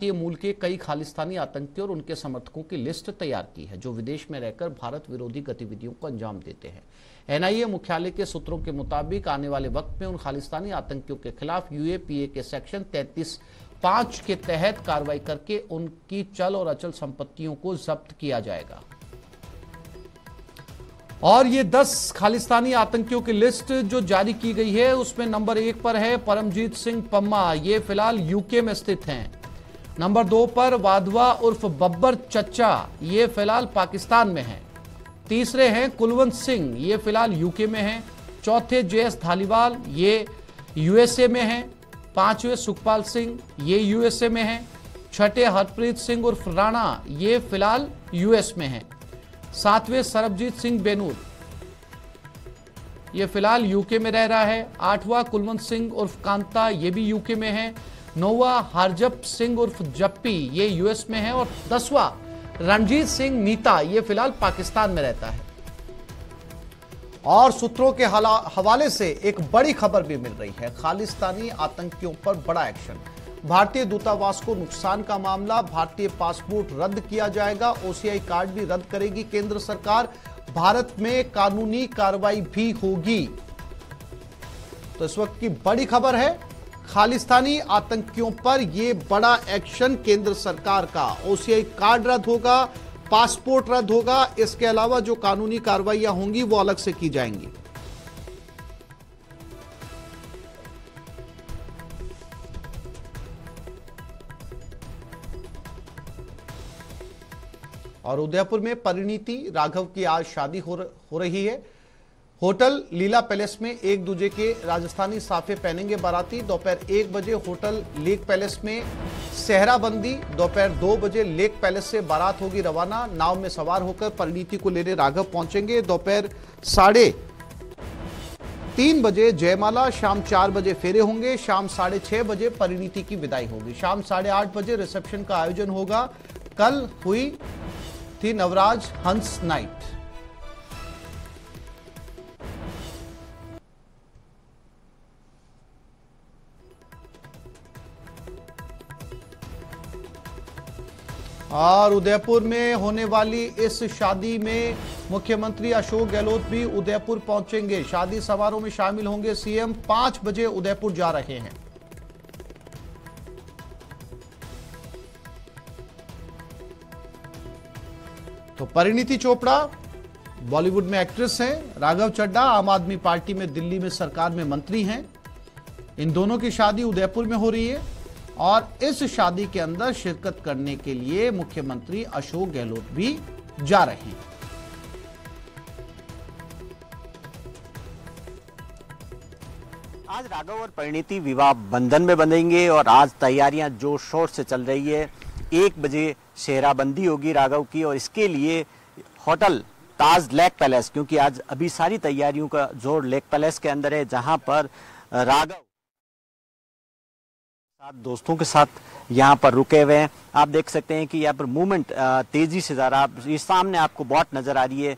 भारतीय मूल के कई खालिस्तानी आतंकियों और उनके समर्थकों की लिस्ट तैयार की है जो विदेश में रहकर भारत विरोधी गतिविधियों को अंजाम देते हैं। एनआईए मुख्यालय के सूत्रों के मुताबिक आने वाले वक्त में उन खालिस्तानी आतंकियों के खिलाफ यूएपीए के सेक्शन 33(5) के तहत कार्रवाई करके उनकी चल और अचल संपत्तियों को जब्त किया जाएगा। और ये 10 खालिस्तानी आतंकियों की लिस्ट जो जारी की गई है उसमें नंबर 1 पर है परमजीत सिंह पम्मा, ये फिलहाल यूके में स्थित हैं। नंबर 2 पर वाधवा उर्फ बब्बर चच्चा, ये फिलहाल पाकिस्तान में हैं। तीसरे हैं कुलवंत सिंह, ये फिलहाल यूके में हैं। चौथे जेएस धालीवाल, ये यूएसए में हैं। पांचवें सुखपाल सिंह, ये यूएसए में हैं। छठे हरप्रीत सिंह उर्फ राणा, ये फिलहाल यूएस में हैं। सातवें सरबजीत सिंह बेनूर, ये फिलहाल यूके में रह रहा है। आठवां कुलवंत सिंह उर्फ कांता, ये भी यूके में है। नौवां हरजप सिंह उर्फ जप्पी, ये यूएस में है। और 10वां रणजीत सिंह नीता, ये फिलहाल पाकिस्तान में रहता है। और सूत्रों के हवाले से एक बड़ी खबर भी मिल रही है, खालिस्तानी आतंकियों पर बड़ा एक्शन। भारतीय दूतावास को नुकसान का मामला, भारतीय पासपोर्ट रद्द किया जाएगा, ओसीआई कार्ड भी रद्द करेगी केंद्र सरकार, भारत में कानूनी कार्रवाई भी होगी। तो इस वक्त की बड़ी खबर है, खालिस्तानी आतंकियों पर यह बड़ा एक्शन केंद्र सरकार का। ओसीआई कार्ड रद्द होगा, पासपोर्ट रद्द होगा, इसके अलावा जो कानूनी कार्रवाइयां होंगी वो अलग से की जाएंगी। और उदयपुर में परिणीति राघव की आज शादी हो रही है। होटल लीला पैलेस में एक दूजे के राजस्थानी साफे पहनेंगे बाराती। दोपहर 1 बजे होटल लेक पैलेस में सेहराबंदी, दोपहर 2 बजे लेक पैलेस से बारात होगी रवाना। नाव में सवार होकर परिणीति को लेने राघव पहुंचेंगे। दोपहर 3:30 बजे जयमाला, शाम 4 बजे फेरे होंगे। शाम 6:30 बजे परिणीति की विदाई होगी। शाम 8:30 बजे रिसेप्शन का आयोजन होगा। कल हुई थी नवराज हंस नाइट। और उदयपुर में होने वाली इस शादी में मुख्यमंत्री अशोक गहलोत भी उदयपुर पहुंचेंगे। शादी समारोह में शामिल होंगे सीएम। 5 बजे उदयपुर जा रहे हैं। तो परिणीति चोपड़ा बॉलीवुड में एक्ट्रेस हैं, राघव चड्ढा आम आदमी पार्टी में दिल्ली में सरकार में मंत्री हैं। इन दोनों की शादी उदयपुर में हो रही है और इस शादी के अंदर शिरकत करने के लिए मुख्यमंत्री अशोक गहलोत भी जा रहे हैं। आज राघव और परिणीति विवाह बंधन में बंधेंगे और आज तैयारियां जोर शोर से चल रही है। 1 बजे सेहराबंदी होगी राघव की और इसके लिए होटल ताज लेक पैलेस, क्योंकि आज अभी सारी तैयारियों का जोर लेक पैलेस के अंदर है, जहां पर राघव दोस्तों के साथ यहाँ पर रुके हुए हैं। आप देख सकते हैं कि यहाँ पर मूवमेंट तेजी से जा रहा है। इस सामने आपको बोट नजर आ रही है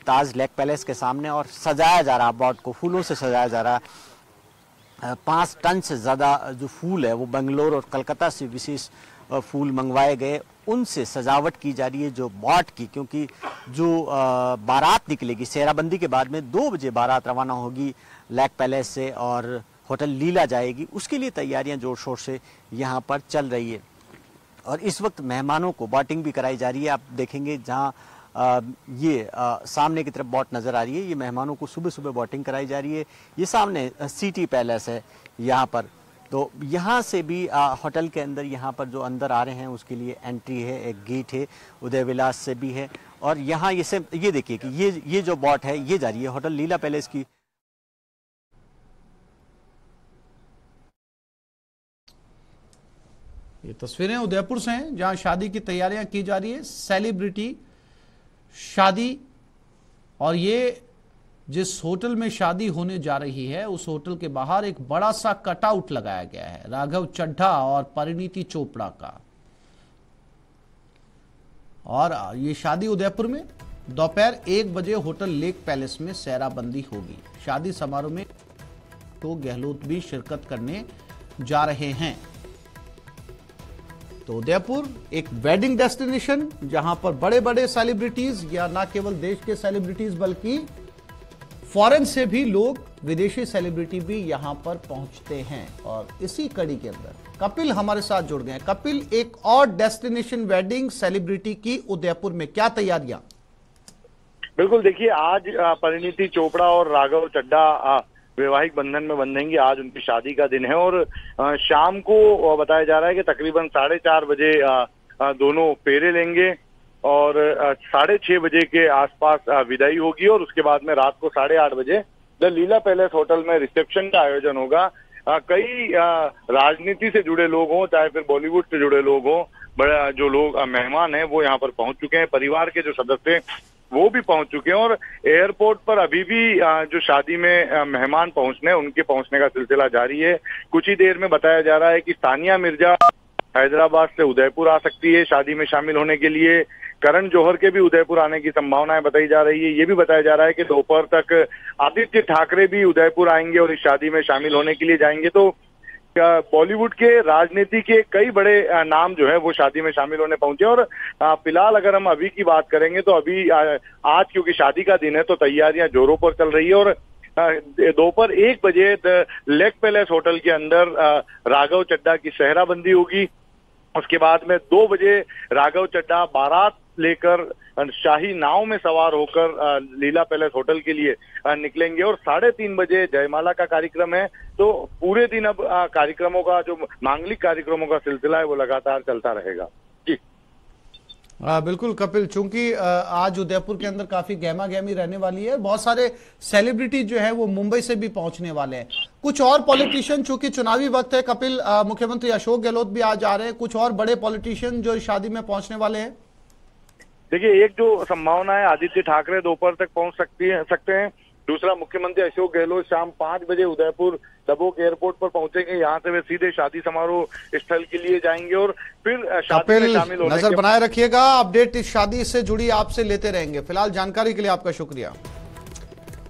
ताज लेक पैलेस के सामने और सजाया जा रहा है, बोट को फूलों से सजाया जा रहा है। 5 टन से ज्यादा जो फूल है वो बेंगलोर और कलकत्ता से विशेष फूल मंगवाए गए, उनसे सजावट की जा रही है जो बोट की, क्योंकि जो बारात निकलेगी सेहराबंदी के बाद में 2 बजे बारात रवाना होगी लेक पैलेस से और होटल लीला जाएगी। उसके लिए तैयारियां जोर शोर से यहाँ पर चल रही है और इस वक्त मेहमानों को बोटिंग भी कराई जा रही है। आप देखेंगे जहाँ सामने की तरफ बोट नजर आ रही है, ये मेहमानों को सुबह सुबह बोटिंग कराई जा रही है। ये सामने सिटी पैलेस है यहाँ पर, तो यहाँ से भी होटल के अंदर यहाँ पर जो अंदर आ रहे हैं उसके लिए एंट्री है, एक गेट है, उदय विलास से भी है। और यहाँ ये देखिए कि ये जो बोट है ये जा रही है होटल लीला पैलेस की। ये तस्वीरें उदयपुर से हैं जहां शादी की तैयारियां की जा रही है, सेलिब्रिटी शादी। और ये जिस होटल में शादी होने जा रही है उस होटल के बाहर एक बड़ा सा कटआउट लगाया गया है राघव चड्ढा और परिणीति चोपड़ा का। और ये शादी उदयपुर में दोपहर 1 बजे होटल लेक पैलेस में सेहराबंदी होगी। शादी समारोह में तो गहलोत भी शिरकत करने जा रहे हैं। तो उदयपुर एक वेडिंग डेस्टिनेशन जहां पर बड़े बड़े सेलिब्रिटीज या ना केवल देश के सेलिब्रिटीज बल्कि फॉरेन से भी लोग, विदेशी सेलिब्रिटी भी यहां पर पहुंचते हैं। और इसी कड़ी के अंदर कपिल हमारे साथ जुड़ गए। कपिल, एक और डेस्टिनेशन वेडिंग सेलिब्रिटी की उदयपुर में, क्या तैयारियां? बिल्कुल, देखिए आज परिणीति चोपड़ा और राघव चड्ढा वैवाहिक बंधन में बंधेंगे। आज उनकी शादी का दिन है और शाम को बताया जा रहा है कि तकरीबन 4:30 बजे दोनों फेरे लेंगे और 6:30 बजे के आसपास विदाई होगी और उसके बाद में रात को 8:30 बजे द लीला पैलेस होटल में रिसेप्शन का आयोजन होगा। कई राजनीति से जुड़े लोग हों, चाहे फिर बॉलीवुड से जुड़े लोग हों, बड़ा जो लोग मेहमान हैं वो यहाँ पर पहुंच चुके हैं। परिवार के जो सदस्य वो भी पहुंच चुके हैं और एयरपोर्ट पर अभी भी जो शादी में मेहमान पहुंचने, उनके पहुंचने का सिलसिला जारी है। कुछ ही देर में बताया जा रहा है कि सानिया मिर्जा हैदराबाद से उदयपुर आ सकती है शादी में शामिल होने के लिए। करण जौहर के भी उदयपुर आने की संभावनाएं बताई जा रही है। ये भी बताया जा रहा है कि दोपहर तक आदित्य ठाकरे भी उदयपुर आएंगे और इस शादी में शामिल होने के लिए जाएंगे। तो बॉलीवुड के राजनीति के कई बड़े नाम जो है वो शादी में शामिल होने पहुंचे। और फिलहाल अगर हम अभी की बात करेंगे तो अभी आज क्योंकि शादी का दिन है तो तैयारियां जोरों पर चल रही है और दोपहर 1 बजे लेक पैलेस होटल के अंदर राघव चड्ढा की सेहराबंदी होगी। उसके बाद में 2 बजे राघव चड्ढा बारात लेकर शाही नाव में सवार होकर लीला पैलेस होटल के लिए निकलेंगे और 3:30 बजे जयमाला का कार्यक्रम है। तो पूरे दिन अब कार्यक्रमों का, जो मांगलिक कार्यक्रमों का सिलसिला है वो लगातार चलता रहेगा। जी बिल्कुल कपिल, चूंकि आज उदयपुर के अंदर काफी गहमा गहमी रहने वाली है, बहुत सारे सेलिब्रिटी जो है वो मुंबई से भी पहुंचने वाले हैं। कुछ और पॉलिटिशियन, चूंकि चुनावी वक्त है कपिल, मुख्यमंत्री अशोक गहलोत भी आज आ रहे हैं, कुछ और बड़े पॉलिटिशियन जो शादी में पहुंचने वाले हैं। देखिए, एक जो संभावना है आदित्य ठाकरे दोपहर तक पहुंच सकते हैं। दूसरा, मुख्यमंत्री अशोक गहलोत शाम 5 बजे उदयपुर डबोक एयरपोर्ट पर पहुंचेंगे। यहाँ से वे सीधे शादी समारोह स्थल के लिए जाएंगे और फिर शादी में शामिल होने नजर बनाए रखिएगा। अपडेट इस शादी से जुड़ी आपसे लेते रहेंगे। फिलहाल जानकारी के लिए आपका शुक्रिया।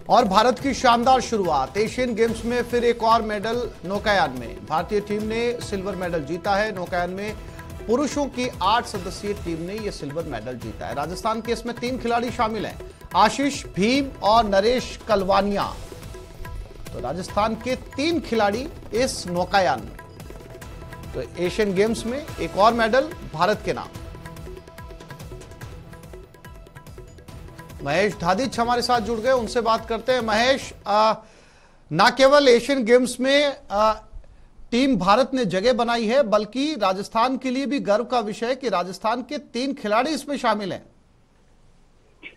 और भारत की शानदार शुरुआत, एशियन गेम्स में फिर एक और मेडल नौकायान में। भारतीय टीम ने सिल्वर मेडल जीता है। नौकायान में पुरुषों की 8 सदस्यीय टीम ने यह सिल्वर मेडल जीता है। राजस्थान के इसमें 3 खिलाड़ी शामिल हैं, आशीष, भीम और नरेश कलवानिया। तो राजस्थान के 3 खिलाड़ी इस नौकायान में। तो एशियन गेम्स में एक और मेडल भारत के नाम। महेश धादिच हमारे साथ जुड़ गए, उनसे बात करते हैं। महेश, ना केवल एशियन गेम्स में टीम भारत ने जगह बनाई है, बल्कि राजस्थान के लिए भी गर्व का विषय है कि राजस्थान के 3 खिलाड़ी इसमें शामिल हैं।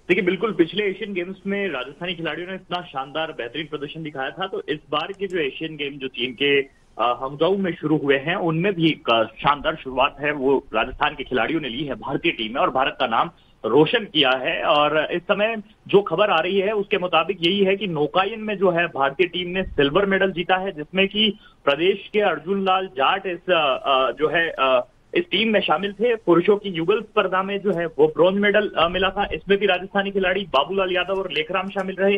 देखिए, बिल्कुल, पिछले एशियन गेम्स में राजस्थानी खिलाड़ियों ने इतना शानदार बेहतरीन प्रदर्शन दिखाया था, तो इस बार के जो एशियन गेम जो चीन के हंगझाऊ में शुरू हुए हैं उनमें भी शानदार शुरुआत है वो राजस्थान के खिलाड़ियों ने ली है भारतीय टीम में और भारत का नाम रोशन किया है। और इस समय जो खबर आ रही है उसके मुताबिक यही है कि नौकायन में जो है भारतीय टीम ने सिल्वर मेडल जीता है, जिसमें कि प्रदेश के अर्जुन लाल जाट इस टीम में शामिल थे। पुरुषों की युगल स्पर्धा में जो है वो ब्रॉन्ज मेडल मिला था, इसमें भी राजस्थानी खिलाड़ी बाबूलाल यादव और लेखराम शामिल रहे।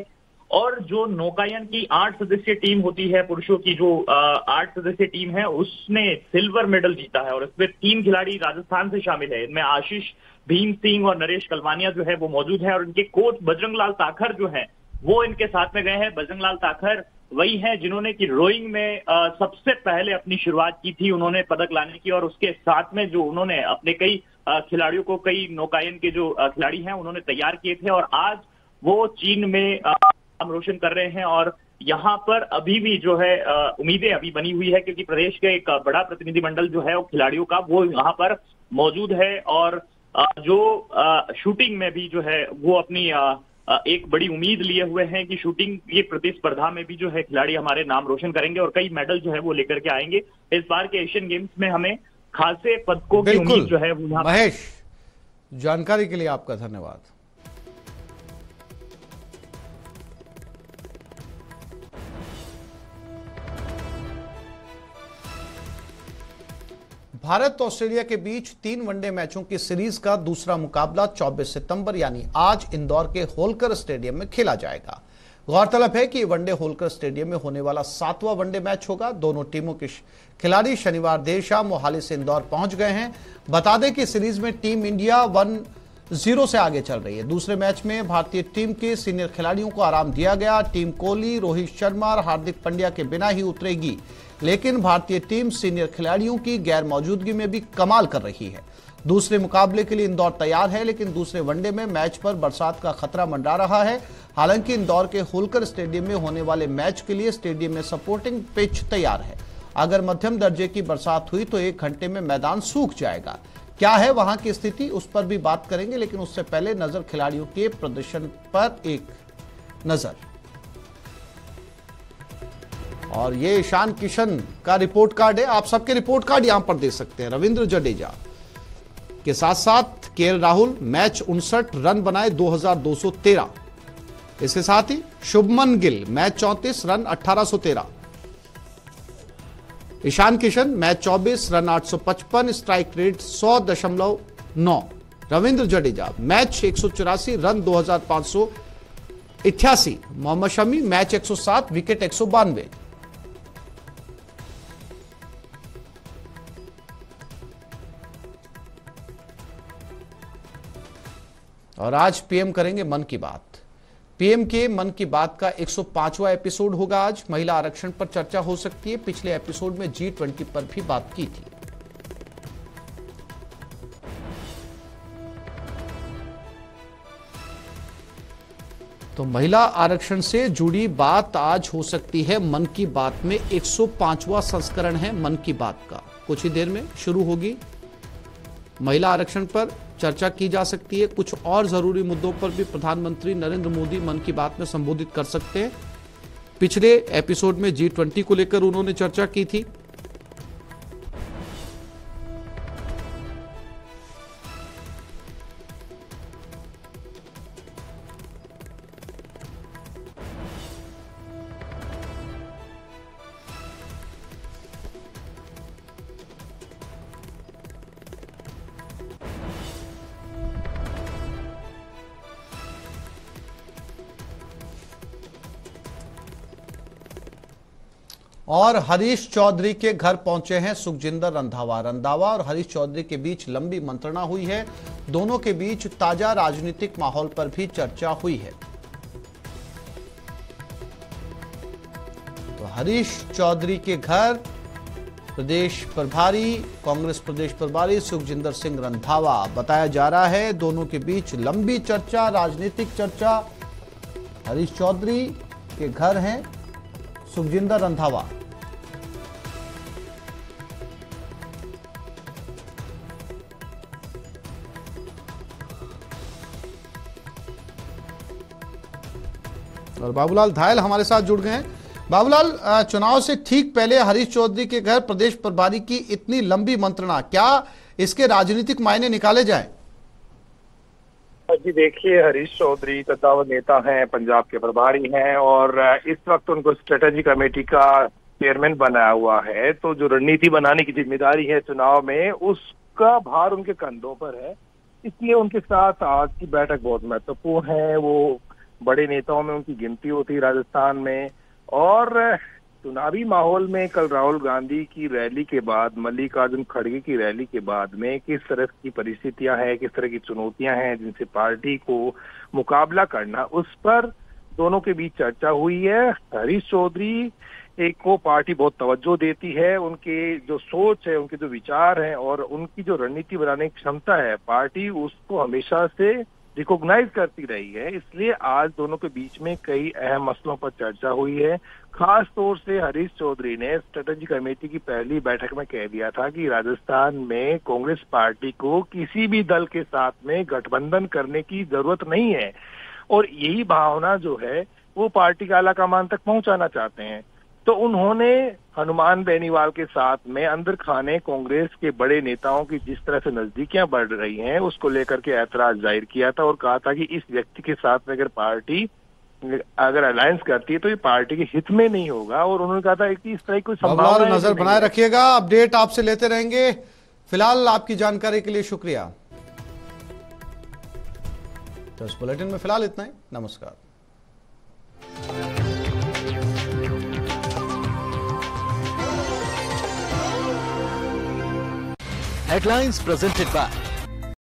और जो नौकायन की 8 सदस्यीय टीम होती है, पुरुषों की जो 8 सदस्यीय टीम है, उसने सिल्वर मेडल जीता है और इसमें 3 खिलाड़ी राजस्थान से शामिल है। इनमें आशीष, भीम सिंह और नरेश कलवानिया जो है वो मौजूद है और इनके कोच बजरंग लाल ताखर जो है वो इनके साथ में गए हैं। बजरंग लाल ताखर वही है जिन्होंने कि रोइंग में सबसे पहले अपनी शुरुआत की थी, उन्होंने पदक लाने की और उसके साथ में जो उन्होंने अपने कई खिलाड़ियों को, कई नौकायन के जो खिलाड़ी हैं उन्होंने तैयार किए थे और आज वो चीन में नाम रोशन कर रहे हैं। और यहाँ पर अभी भी जो है उम्मीदें अभी बनी हुई है क्योंकि प्रदेश के एक बड़ा प्रतिनिधिमंडल जो है वो खिलाड़ियों का वो यहाँ पर मौजूद है और जो शूटिंग में भी जो है वो अपनी एक बड़ी उम्मीद लिए हुए हैं कि शूटिंग की प्रतिस्पर्धा में भी जो है खिलाड़ी हमारे नाम रोशन करेंगे और कई मेडल जो है वो लेकर के आएंगे। इस बार के एशियन गेम्स में हमें खासे पदकों की उम्मीद जो है वो। महेश, जानकारी के लिए आपका धन्यवाद। भारत ऑस्ट्रेलिया के बीच 3 वनडे मैचों की सीरीज का दूसरा मुकाबला 24 सितंबर यानी आज इंदौर के होलकर स्टेडियम में खेला जाएगा। गौरतलब है कि वनडे होलकर स्टेडियम में होने वाला 7वां वनडे मैच होगा। दोनों टीमों के खिलाड़ी शनिवार देर शाम मोहाली से इंदौर पहुंच गए हैं। बता दें कि सीरीज में टीम इंडिया 1-0 से आगे चल रही है। दूसरे मैच में भारतीय टीम के सीनियर खिलाड़ियों को आराम दिया गया। टीम कोहली, रोहित शर्मा और हार्दिक पांड्या के बिना ही उतरेगी, लेकिन भारतीय टीम सीनियर खिलाड़ियों की गैर मौजूदगी में भी कमाल कर रही है। दूसरे मुकाबले के लिए इंदौर तैयार है, लेकिन दूसरे वनडे में मैच पर बरसात का खतरा मंडरा रहा है। हालांकि इंदौर के होलकर स्टेडियम में होने वाले मैच के लिए स्टेडियम में सपोर्टिंग पिच तैयार है। अगर मध्यम दर्जे की बरसात हुई तो 1 घंटे में मैदान सूख जाएगा। क्या है वहां की स्थिति, उस पर भी बात करेंगे, लेकिन उससे पहले नजर खिलाड़ियों के प्रदर्शन पर एक नजर। और ये ईशान किशन का रिपोर्ट कार्ड है। आप सबके रिपोर्ट कार्ड यहां पर दे सकते हैं। रविंद्र जडेजा के साथ साथ केएल राहुल मैच 59 रन बनाए 2213। इसके साथ ही Shubman Gill match 34 run 1813। Ishan Kishan match 24 run 855, strike rate 100.9। Ravindra Jadeja match 184 run 2588। Mohammed Shami match 107 wicket 192। और आज पीएम करेंगे मन की बात। पीएम के मन की बात का 105वां एपिसोड होगा आज। महिला आरक्षण पर चर्चा हो सकती है। पिछले एपिसोड में G20 पर भी बात की थी। तो महिला आरक्षण से जुड़ी बात आज हो सकती है मन की बात में। 105वां संस्करण है मन की बात का। कुछ ही देर में शुरू होगी। महिला आरक्षण पर चर्चा की जा सकती है। कुछ और जरूरी मुद्दों पर भी प्रधानमंत्री नरेंद्र मोदी मन की बात में संबोधित कर सकते हैं। पिछले एपिसोड में G20 को लेकर उन्होंने चर्चा की थी। और हरीश चौधरी के घर पहुंचे हैं सुखजिंदर रंधावा। रंधावा और हरीश चौधरी के बीच लंबी मंत्रणा हुई है। दोनों के बीच ताजा राजनीतिक माहौल पर भी चर्चा हुई है। तो हरीश चौधरी के घर प्रदेश प्रभारी, कांग्रेस प्रदेश प्रभारी सुखजिंदर सिंह रंधावा बताया जा रहा है। दोनों के बीच लंबी चर्चा, राजनीतिक चर्चा। हरीश चौधरी के घर हैं सुखजिंदर रंधावा। और बाबूलाल धायल हमारे साथ जुड़ गए हैं। बाबूलाल, चुनाव से ठीक पहले हरीश चौधरी के घर प्रदेश प्रभारी की इतनी लंबी मंत्रणा, क्या इसके राजनीतिक मायने निकाले जाएं? जी देखिए, हरीश चौधरी कद्दावर नेता हैं, पंजाब के प्रभारी हैं और इस वक्त उनको स्ट्रेटेजी कमेटी का चेयरमैन बनाया हुआ है। तो जो रणनीति बनाने की जिम्मेदारी है चुनाव में, उसका भार उनके कंधों पर है। इसलिए उनके साथ आज की बैठक बहुत महत्वपूर्ण है। वो बड़े नेताओं में उनकी गिनती होती है राजस्थान में। और चुनावी माहौल में कल राहुल गांधी की रैली के बाद, मल्लिकार्जुन खड़गे की रैली के बाद में किस तरह की परिस्थितियां हैं, किस तरह की चुनौतियां हैं जिनसे पार्टी को मुकाबला करना, उस पर दोनों के बीच चर्चा हुई है। हरीश चौधरी एक को पार्टी बहुत तवज्जो देती है। उनके जो सोच है, उनके जो विचार हैं और उनकी जो रणनीति बनाने की क्षमता है, पार्टी उसको हमेशा से रिकॉग्नाइज करती रही है। इसलिए आज दोनों के बीच में कई अहम मसलों पर चर्चा हुई है। खास तौर से हरीश चौधरी ने स्ट्रेटेजी कमेटी की पहली बैठक में कह दिया था कि राजस्थान में कांग्रेस पार्टी को किसी भी दल के साथ में गठबंधन करने की जरूरत नहीं है और यही भावना जो है वो पार्टी के आला कमान तक पहुंचाना चाहते हैं। तो उन्होंने हनुमान बेनीवाल के साथ में अंदर खाने कांग्रेस के बड़े नेताओं की जिस तरह से नजदीकियां बढ़ रही हैं, उसको लेकर के ऐतराज जाहिर किया था और कहा था कि इस व्यक्ति के साथ में अगर पार्टी अलायंस करती है तो ये पार्टी के हित में नहीं होगा। और उन्होंने कहा था कि इस तरह की कोई संभावना नजर बनाए रखिएगा, अपडेट आपसे लेते रहेंगे। फिलहाल आपकी जानकारी के लिए शुक्रिया। तो इस बुलेटिन में फिलहाल इतना ही। नमस्कार। Headlines presented by